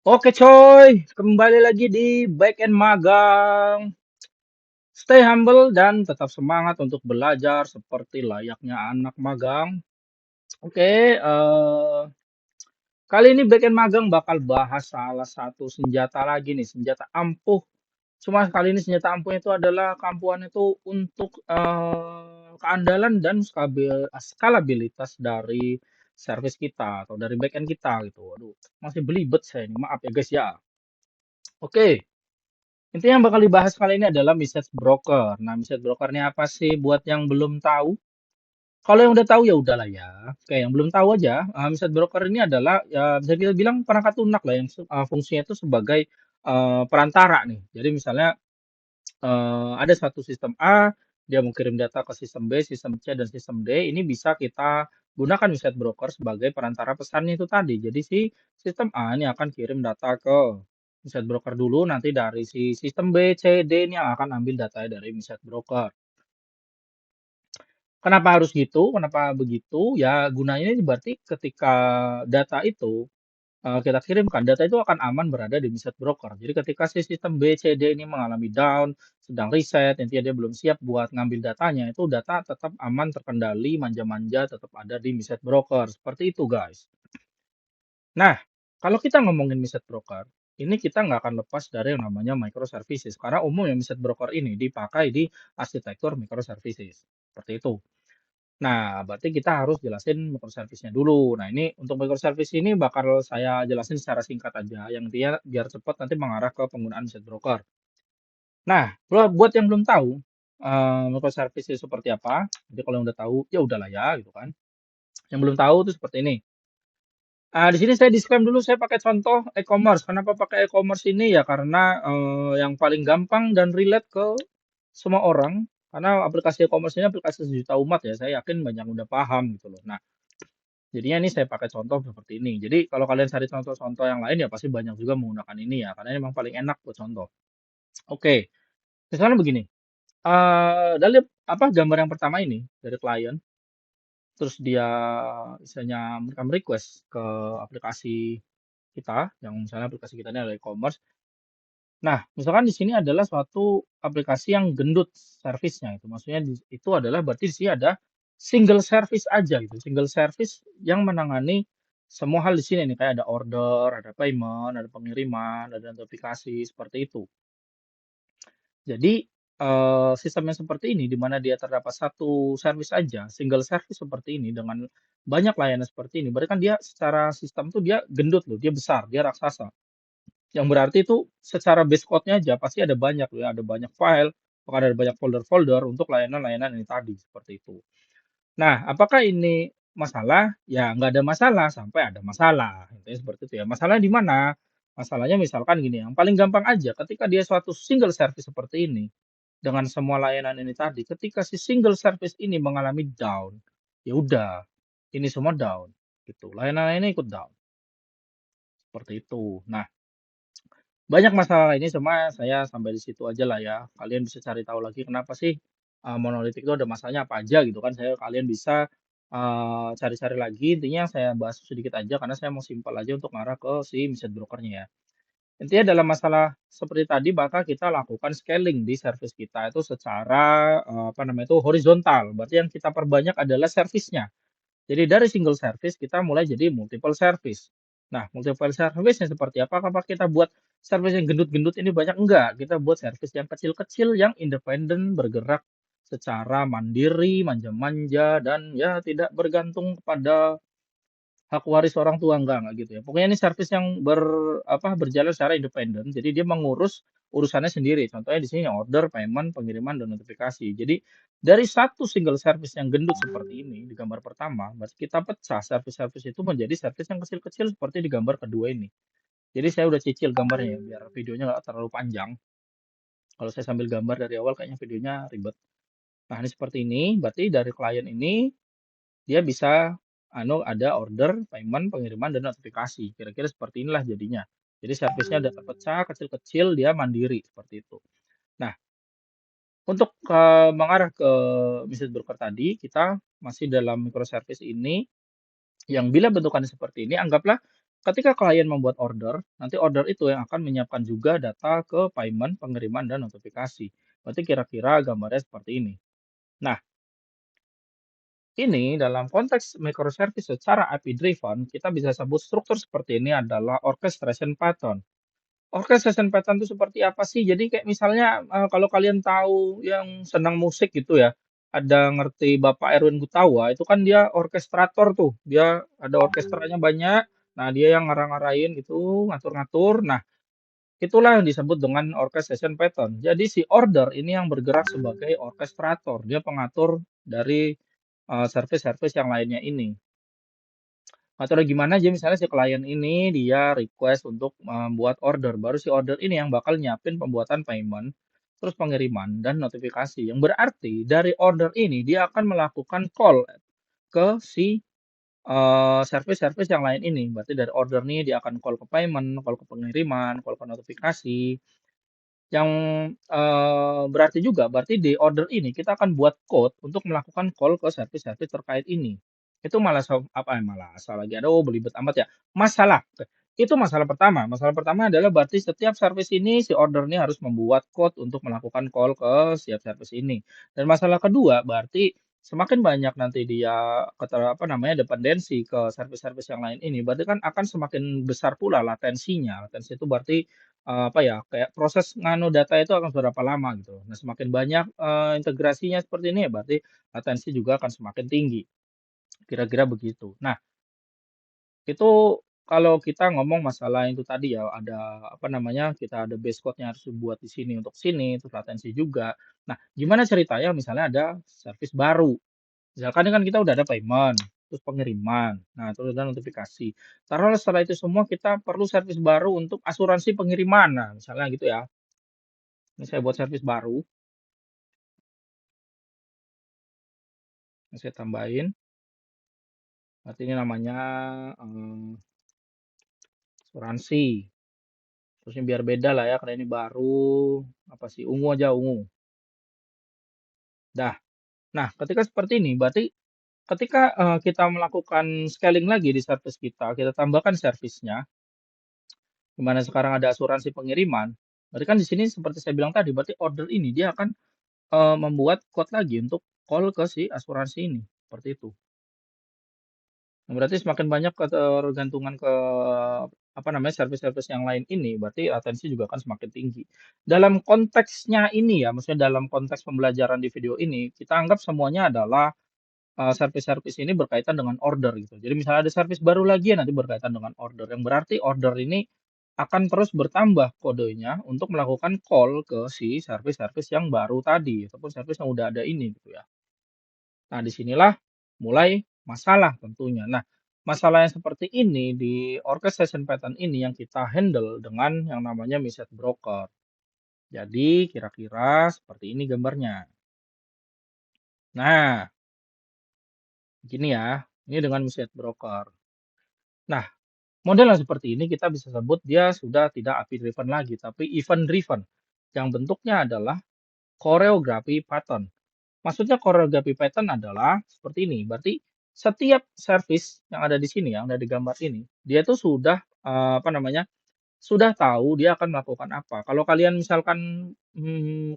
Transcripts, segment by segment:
Oke coy, kembali lagi di Backend Magang. Stay humble dan tetap semangat untuk belajar seperti layaknya anak magang. Oke, kali ini Backend Magang bakal bahas salah satu senjata lagi nih, senjata ampuh. Cuma kali ini senjata ampuh itu adalah kampuhan itu untuk keandalan dan skalabilitas dari service kita atau dari backend kita gitu. Waduh, masih belibet saya ini. Maaf ya guys ya. Oke. Intinya yang bakal dibahas kali ini adalah message broker. Nah, message broker ini apa sih buat yang belum tahu? Kalau yang udah tahu ya udahlah ya. Oke, yang belum tahu aja, message broker ini adalah ya bisa kita bilang perangkat lunak lah yang fungsinya itu sebagai perantara nih. Jadi misalnya ada satu sistem A, dia mau kirim data ke sistem B, sistem C, dan sistem D. Ini bisa kita gunakan message broker sebagai perantara pesannya itu tadi. Jadi si sistem A ini akan kirim data ke message broker dulu, nanti dari si sistem B, C, D ini yang akan ambil datanya dari message broker. Kenapa harus gitu? Kenapa begitu? Ya gunanya ini berarti ketika data itu kita kirimkan, data itu akan aman berada di message broker. Jadi ketika si sistem B, C, D ini mengalami down, sedang reset, intinya dia belum siap buat ngambil datanya, itu data tetap aman, terkendali, manja-manja, tetap ada di message broker. Seperti itu, guys. Nah, kalau kita ngomongin message broker, ini kita nggak akan lepas dari yang namanya microservices. Karena umumnya message broker ini dipakai di arsitektur microservices. Seperti itu. Nah, berarti kita harus jelasin microservice-nya dulu. Nah, ini untuk microservice ini bakal saya jelasin secara singkat aja, yang dia biar cepat nanti mengarah ke penggunaan message broker. Nah, buat yang belum tahu microservice itu seperti apa, jadi kalau yang udah tahu ya udahlah ya gitu kan. Yang belum tahu itu seperti ini. Di sini saya disclaimer dulu, saya pakai contoh e-commerce. Kenapa pakai e-commerce ini ya karena yang paling gampang dan relate ke semua orang. Karena aplikasi e-commerce ini aplikasi sejuta umat ya, saya yakin banyak yang udah paham gitu loh. Nah, jadinya ini saya pakai contoh seperti ini. Jadi kalau kalian cari contoh-contoh yang lain ya pasti banyak juga menggunakan ini ya, karena ini memang paling enak buat contoh. Oke, misalnya begini. Dari apa gambar yang pertama ini dari klien, terus dia misalnya memberikan request ke aplikasi kita, yang misalnya aplikasi kita ini adalah e-commerce. Nah, misalkan di sini adalah suatu aplikasi yang gendut servisnya itu. Maksudnya itu adalah berarti di sini ada single service aja gitu. Single service yang menangani semua hal di sini nih kayak ada order, ada payment, ada pengiriman, ada notifikasi seperti itu. Jadi sistem yang seperti ini di mana dia terdapat satu service aja, single service seperti ini dengan banyak layanan seperti ini, berarti kan dia secara sistem tuh dia gendut loh, dia besar, dia raksasa. Yang berarti itu secara base code-nya aja pasti ada banyak ya, ada banyak file, bahkan ada banyak folder-folder untuk layanan-layanan ini tadi, seperti itu. Nah, apakah ini masalah? Ya, nggak ada masalah sampai ada masalah. Intinya seperti itu ya. Masalahnya di mana? Masalahnya misalkan gini, yang paling gampang aja ketika dia suatu single service seperti ini, dengan semua layanan ini tadi, ketika si single service ini mengalami down, ya udah, ini semua down, gitu. Layanan-lainnya ikut down, seperti itu. Nah, banyak masalah ini cuma saya sampai di situ aja lah ya. Kalian bisa cari tahu lagi kenapa sih monolitik itu ada masalahnya apa aja gitu kan. Kalian bisa cari-cari lagi. Intinya saya bahas sedikit aja karena saya mau simpel aja untuk ngarah ke si message brokernya ya. Intinya dalam masalah seperti tadi maka kita lakukan scaling di service kita itu secara apa namanya itu horizontal. Berarti yang kita perbanyak adalah service-nya. Jadi dari single service kita mulai jadi multiple service. Nah, multiple service-nya seperti apa? Apakah kita buat service yang gendut-gendut ini banyak? Enggak, kita buat service yang kecil-kecil yang independen, bergerak secara mandiri, manja-manja, dan ya tidak bergantung kepada hak waris orang tua, enggak gitu ya. Pokoknya ini service yang berjalan secara independen, jadi dia mengurus urusannya sendiri. Contohnya di sini order, payment, pengiriman, dan notifikasi. Jadi dari satu single service yang gendut seperti ini di gambar pertama, berarti kita pecah service-service itu menjadi service yang kecil-kecil seperti di gambar kedua ini. Jadi saya udah cicil gambarnya ya, biar videonya nggak terlalu panjang. Kalau saya sambil gambar dari awal kayaknya videonya ribet. Nah, ini seperti ini, berarti dari klien ini dia bisa ada order, payment, pengiriman, dan notifikasi. Kira-kira seperti inilah jadinya. Jadi service-nya ada terpecah, kecil-kecil, dia mandiri seperti itu. Nah, untuk mengarah ke message broker tadi, kita masih dalam microservice ini yang bila bentukannya seperti ini, anggaplah ketika klien membuat order, nanti order itu yang akan menyiapkan juga data ke payment, pengiriman, dan notifikasi. Berarti kira-kira gambarnya seperti ini. Nah, ini dalam konteks microservice secara API driven, kita bisa sebut struktur seperti ini adalah orchestration pattern. Orchestration pattern itu seperti apa sih? Jadi kayak misalnya, kalau kalian tahu yang senang musik gitu ya, ada ngerti Bapak Erwin Gutawa, itu kan dia orkestrator tuh, dia ada orkestranya banyak, nah dia yang ngarang-ngarahin gitu, ngatur-ngatur. Nah, itulah yang disebut dengan orchestration pattern. Jadi si order ini yang bergerak sebagai orkestrator, dia pengatur dari, service-service yang lainnya ini. Ngaturnya gimana aja misalnya si klien ini dia request untuk membuat order, baru si order ini yang bakal nyiapin pembuatan payment, terus pengiriman dan notifikasi. Yang berarti dari order ini dia akan melakukan call ke si service-service yang lain ini. Berarti dari order nih dia akan call ke payment, call ke pengiriman, call ke notifikasi. Yang berarti juga, berarti di order ini kita akan buat code untuk melakukan call ke service-service terkait ini. Itu malah apa ya, malah lagi, aduh belibet amat ya. Masalah, oke. Itu masalah pertama. Masalah pertama adalah berarti setiap service ini si order ini harus membuat code untuk melakukan call ke setiap service ini. Dan masalah kedua, berarti semakin banyak nanti dia apa namanya, dependensi ke service-service yang lain ini, berarti kan akan semakin besar pula latensinya. Latensi itu berarti apa ya, kayak proses nganu data itu akan berapa lama gitu. Nah, semakin banyak, integrasinya seperti ini ya berarti latensi juga akan semakin tinggi, kira-kira begitu. Nah, itu kalau kita ngomong masalah itu tadi ya, ada apa namanya, kita ada base code-nya harus dibuat di sini untuk sini, terus latensi juga. Nah, gimana ceritanya misalnya ada service baru, misalkan ini kan kita udah ada payment, terus pengiriman, nah terus ada notifikasi. Taruhlah setelah itu semua kita perlu service baru untuk asuransi pengiriman, nah misalnya gitu ya. Ini saya buat servis baru, yang saya tambahin, berarti ini namanya, asuransi. Terusnya biar beda lah ya, karena ini baru, apa sih, ungu aja, ungu. Dah. Nah, ketika seperti ini, berarti ketika, kita melakukan scaling lagi di service kita tambahkan servisnya, di mana sekarang ada asuransi pengiriman, berarti kan di sini seperti saya bilang tadi, berarti order ini dia akan, membuat code lagi untuk call ke si asuransi ini, seperti itu. Berarti semakin banyak ketergantungan ke, apa namanya, service-service yang lain ini, berarti atensi juga akan semakin tinggi. Dalam konteksnya ini ya, maksudnya dalam konteks pembelajaran di video ini, kita anggap semuanya adalah, service-service ini berkaitan dengan order gitu. Jadi misalnya ada service baru lagi ya nanti berkaitan dengan order, yang berarti order ini akan terus bertambah kodenya untuk melakukan call ke si service-service yang baru tadi, ataupun service yang udah ada ini gitu ya. Nah, disinilah mulai masalah tentunya. Nah, masalah yang seperti ini di orchestration pattern ini yang kita handle dengan yang namanya message broker. Jadi, kira-kira seperti ini gambarnya. Nah, gini ya, ini dengan message broker. Nah, model yang seperti ini kita bisa sebut dia sudah tidak API driven lagi, tapi event driven. Yang bentuknya adalah choreography pattern. Maksudnya choreography pattern adalah seperti ini, berarti setiap service yang ada di sini, yang ada di gambar ini, dia tuh sudah, apa namanya, sudah tahu dia akan melakukan apa. Kalau kalian misalkan,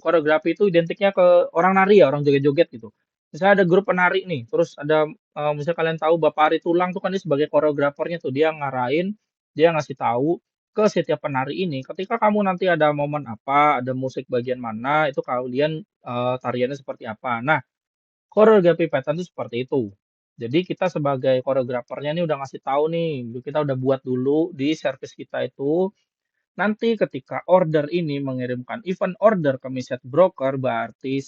koreografi itu identiknya ke orang nari ya, orang joget-joget gitu. Misalnya ada grup penari nih, terus ada, misalnya kalian tahu Bapak Ari Tulang tuh kan dia sebagai koreografernya tuh, dia ngarahin, dia ngasih tahu ke setiap penari ini, ketika kamu nanti ada momen apa, ada musik bagian mana, itu kalian, tariannya seperti apa. Nah, koreografi pattern itu seperti itu. Jadi kita sebagai koreografernya nih udah ngasih tahu nih, kita udah buat dulu di service kita itu, nanti ketika order ini mengirimkan event order ke message broker, berarti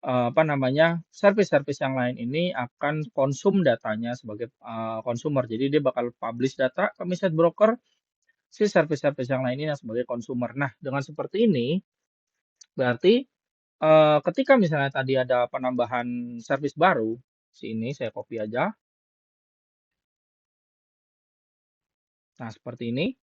apa namanya, service-service yang lain ini akan konsum datanya sebagai, consumer. Jadi dia bakal publish data ke message broker, si service-service yang lain ini yang sebagai consumer. Nah, dengan seperti ini, berarti ketika misalnya tadi ada penambahan service baru, sini saya copy aja. Nah, seperti ini.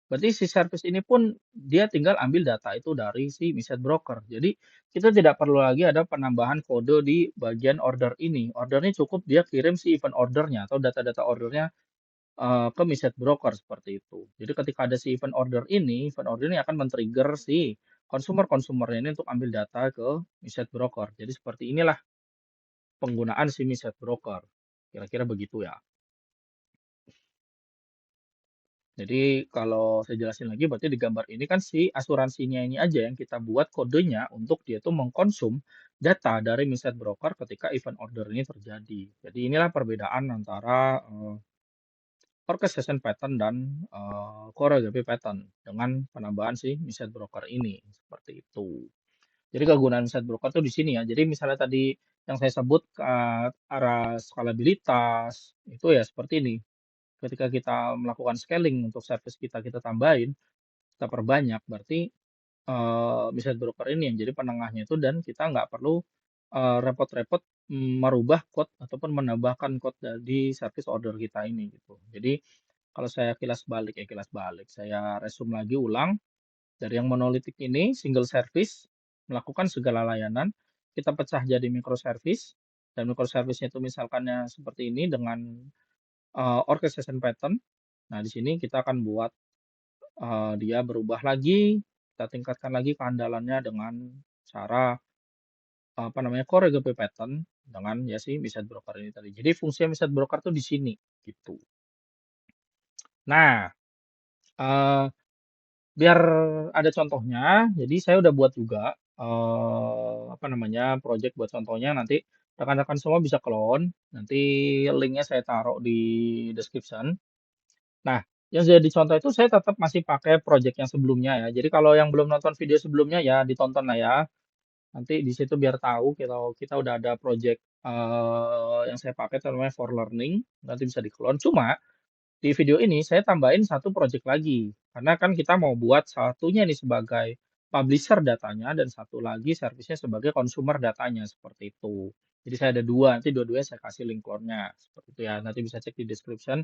Berarti si service ini pun dia tinggal ambil data itu dari si message broker. Jadi kita tidak perlu lagi ada penambahan kode di bagian order ini. Ordernya cukup dia kirim si event ordernya atau data-data ordernya ke Message Broker seperti itu. Jadi ketika ada si event order ini akan men-trigger si konsumer-konsumernya ini untuk ambil data ke Message Broker. Jadi seperti inilah penggunaan si Message Broker. Kira-kira begitu ya. Jadi kalau saya jelasin lagi berarti di gambar ini kan si asuransinya ini aja yang kita buat kodenya untuk dia tuh mengkonsum data dari Message Broker ketika event order ini terjadi. Jadi inilah perbedaan antara orchestration pattern dan choreography pattern dengan penambahan si Message Broker ini seperti itu. Jadi kegunaan Message Broker tuh di sini ya. Jadi misalnya tadi yang saya sebut ke arah skalabilitas itu ya seperti ini. Ketika kita melakukan scaling untuk service kita, kita tambahin, kita perbanyak, berarti Message Broker ini yang jadi penengahnya itu dan kita nggak perlu repot-repot merubah code ataupun menambahkan code di service order kita ini gitu. Jadi kalau saya kilas balik, saya resume lagi ulang dari yang monolitik ini single service melakukan segala layanan, kita pecah jadi microservice dan microservice-nya itu misalkannya seperti ini dengan orchestration pattern. Nah, di sini kita akan buat dia berubah lagi, kita tingkatkan lagi keandalannya dengan cara apa namanya choreography pattern dengan ya si message broker ini tadi. Jadi fungsi message broker tuh di sini gitu. Nah, eh, biar ada contohnya, jadi saya udah buat juga apa namanya project buat contohnya nanti rekan-rekan semua bisa clone. Nanti linknya saya taruh di description. Nah, yang jadi contoh itu saya tetap masih pakai project yang sebelumnya ya. Jadi kalau yang belum nonton video sebelumnya ya ditonton lah ya. Nanti di situ biar tahu kalau kita udah ada project yang saya pakai itu namanya for learning. Nanti bisa di-clone. Cuma di video ini saya tambahin satu project lagi. Karena kan kita mau buat satunya ini sebagai publisher datanya dan satu lagi servisnya sebagai consumer datanya seperti itu. Jadi saya ada dua, nanti dua-duanya saya kasih link clone-nya. Seperti itu ya, nanti bisa cek di description.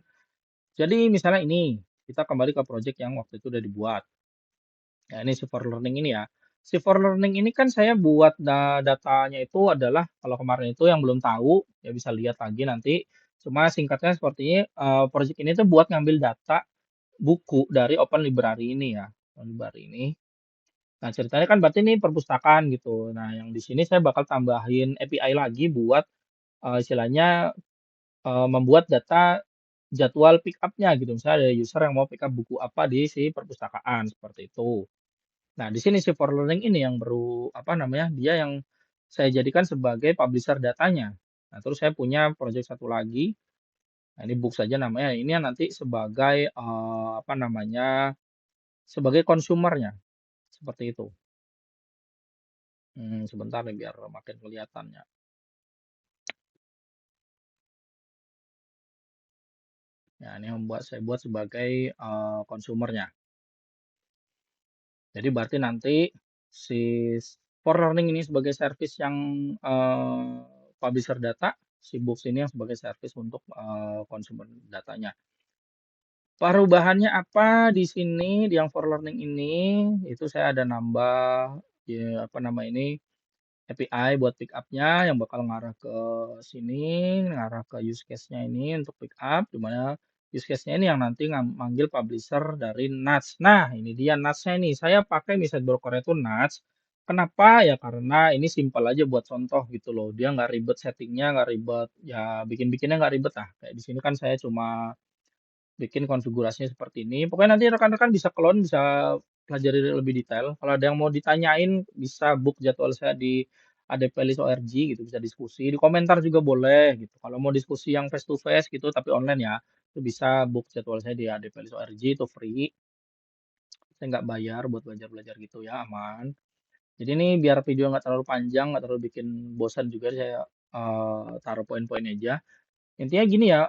Jadi misalnya ini, kita kembali ke project yang waktu itu udah dibuat. Ya, ini si for learning ini ya. Si for learning ini kan saya buat datanya itu adalah kalau kemarin itu yang belum tahu ya bisa lihat lagi nanti. Cuma singkatnya seperti ini, project ini tuh buat ngambil data buku dari Open Library ini ya. Open Library ini. Nah, ceritanya kan berarti ini perpustakaan gitu. Nah, yang di sini saya bakal tambahin API lagi buat istilahnya membuat data jadwal pick up-nya gitu. Misalnya ada user yang mau pick up buku apa di si perpustakaan seperti itu. Nah, di sini si for learning ini yang baru apa namanya? Dia yang saya jadikan sebagai publisher datanya. Nah, terus saya punya project satu lagi. Nah, ini book saja namanya. Ini yang nanti sebagai apa namanya? Sebagai konsumernya seperti itu. Sebentar nih biar makin kelihatannya. Ya, ini yang saya buat sebagai konsumernya. Jadi berarti nanti si for learning ini sebagai service yang publisher data, si books ini yang sebagai service untuk konsumen datanya. Perubahannya apa di sini di yang for learning ini itu saya ada nambah ya apa nama ini API buat pick up-nya yang bakal ngarah ke sini, ngarah ke use case-nya ini untuk pick up, di mana use case-nya ini yang nanti manggil publisher dari Nuts. Nah, ini dia Nuts-nya ini. Saya pakai message broker itu Nuts. Kenapa? Ya karena ini simpel aja buat contoh gitu loh. Dia nggak ribet settingnya, nggak ribet, ya bikin-bikinnya nggak ribet lah. Kayak di sini kan saya cuma bikin konfigurasinya seperti ini. Pokoknya nanti rekan-rekan bisa clone, bisa pelajari lebih detail. Kalau ada yang mau ditanyain, bisa book jadwal saya di ADP List ORG gitu, bisa diskusi. Di komentar juga boleh gitu. Kalau mau diskusi yang face to face gitu, tapi online ya, itu bisa book jadwal saya di ADP List ORG, itu free. Saya nggak bayar buat belajar-belajar gitu ya, aman. Jadi ini biar video nggak terlalu panjang, nggak terlalu bikin bosan juga, saya taruh poin-poin aja. Intinya gini ya,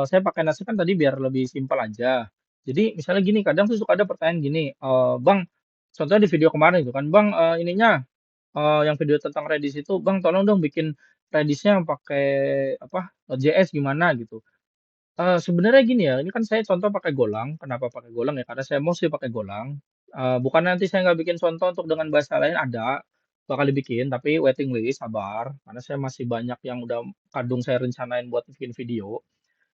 saya pakai nasi kan tadi biar lebih simpel aja. Jadi misalnya gini, kadang tuh suka ada pertanyaan gini, "Bang," contohnya di video kemarin itu kan, "Bang, ininya, yang video tentang Redis itu, Bang tolong dong bikin Redis-nya pakai apa, JS gimana?" Gitu. Sebenarnya gini ya, ini kan saya contoh pakai Golang. Kenapa pakai Golang ya? Karena saya mostly pakai Golang. Bukan nanti saya nggak bikin contoh untuk dengan bahasa lain ada, bakal dibikin, tapi waiting list, sabar. Karena saya masih banyak yang udah kadung saya rencanain buat bikin video.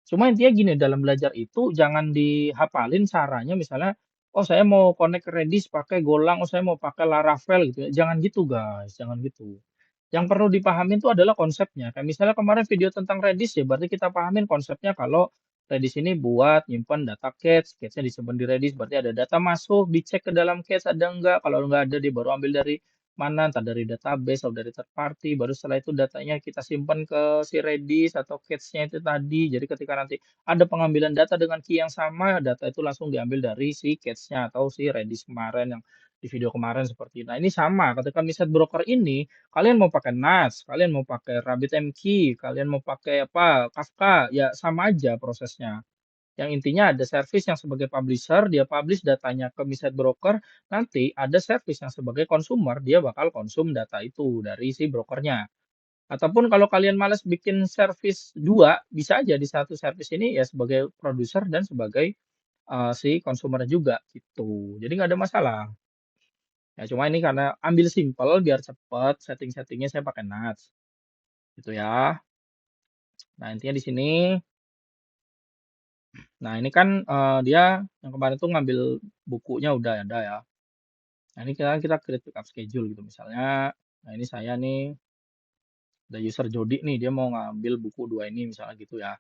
Cuma intinya gini, dalam belajar itu jangan dihafalin caranya misalnya, oh saya mau connect Redis pakai Golang, oh saya mau pakai Laravel gitu ya. Jangan gitu guys, jangan gitu. Yang perlu dipahamin itu adalah konsepnya. Kayak misalnya kemarin video tentang Redis ya, berarti kita pahamin konsepnya kalau Redis ini buat nyimpen data cache, cache-nya disimpan di Redis, berarti ada data masuk, dicek ke dalam cache ada enggak, kalau enggak ada dia baru ambil dari mana, entah dari database atau dari third party, baru setelah itu datanya kita simpan ke si Redis atau cache-nya itu tadi. Jadi ketika nanti ada pengambilan data dengan key yang sama, data itu langsung diambil dari si cache-nya atau si Redis kemarin yang di video kemarin seperti itu. Nah, ini sama ketika misalnya broker ini kalian mau pakai NAS, kalian mau pakai RabbitMQ, kalian mau pakai apa, Kafka, ya sama aja prosesnya. Yang intinya ada service yang sebagai publisher, dia publish datanya ke Miset Broker, nanti ada service yang sebagai consumer, dia bakal konsum data itu dari si brokernya. Ataupun kalau kalian males bikin service dua, bisa aja di satu service ini ya sebagai produser dan sebagai si consumer juga gitu. Jadi nggak ada masalah. Ya cuma ini karena ambil simple biar cepet, setting-settingnya saya pakai NAS gitu ya. Nah intinya di sini, nah ini kan dia yang kemarin tuh ngambil bukunya udah ada ya. Nah ini kita create backup schedule gitu misalnya. Nah ini saya nih, ada user Jody nih, dia mau ngambil buku dua ini misalnya gitu ya.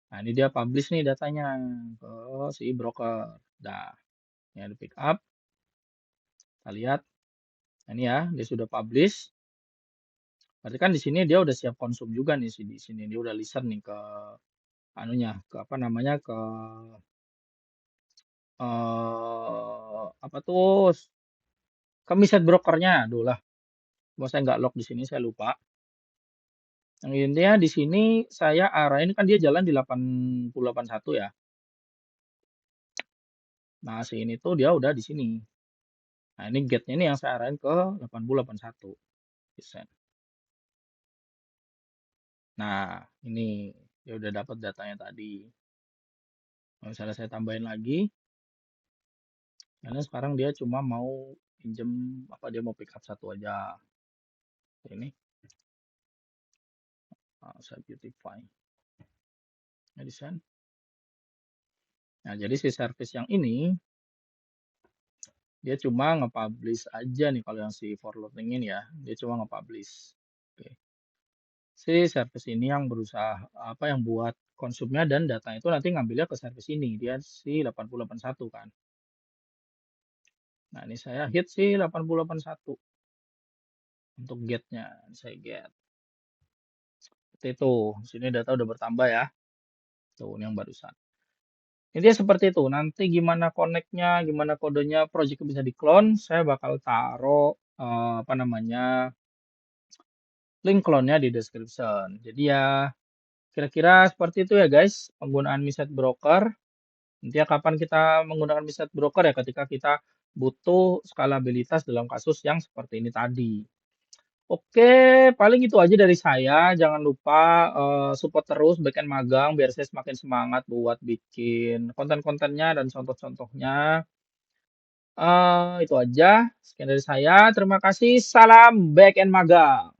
Nah ini dia publish nih datanya ke si broker. Nah ini ada pick up, kita lihat. Nah, ini ya, dia sudah publish. Berarti kan di sini dia udah siap konsum juga nih di sini dia udah listen nih ke anunya, ke apa namanya, ke apa tuh, ke Miset brokernya. Aduh lah, mau saya nggak lock di sini, saya lupa. Yang intinya di sini saya arahin kan dia jalan di 8081 ya. Nah, si ini tuh dia udah di sini. Nah, ini gate-nya ini yang saya arahin ke 8081. Desain. Nah, ini dia udah dapat datanya tadi. Kalau misalnya saya tambahin lagi, karena sekarang dia cuma mau pinjem apa dia mau pick up satu aja. Ini saya beautify. Nah, desain. Nah, jadi si service yang ini dia cuma nge-publish aja nih kalau yang si for loading ini ya, dia cuma nge-publish. Oke. Si service ini yang berusaha apa yang buat konsumnya dan data itu nanti ngambilnya ke service ini, dia si 8081 kan. Nah, ini saya hit si 8081 untuk get-nya. Saya get. Seperti itu. Sini data udah bertambah ya. Tuh, ini yang barusan. Intinya seperti itu. Nanti gimana connect-nya, gimana kodenya, project bisa di-clone, saya bakal taruh apa namanya link clone-nya di description. Jadi ya kira-kira seperti itu ya guys, penggunaan Miset Broker. Intinya kapan kita menggunakan Miset Broker ya ketika kita butuh skalabilitas dalam kasus yang seperti ini tadi. Oke, paling itu aja dari saya. Jangan lupa support terus Backend Magang biar saya semakin semangat buat bikin konten-kontennya dan contoh-contohnya. Itu aja. Sekian dari saya. Terima kasih. Salam Backend Magang.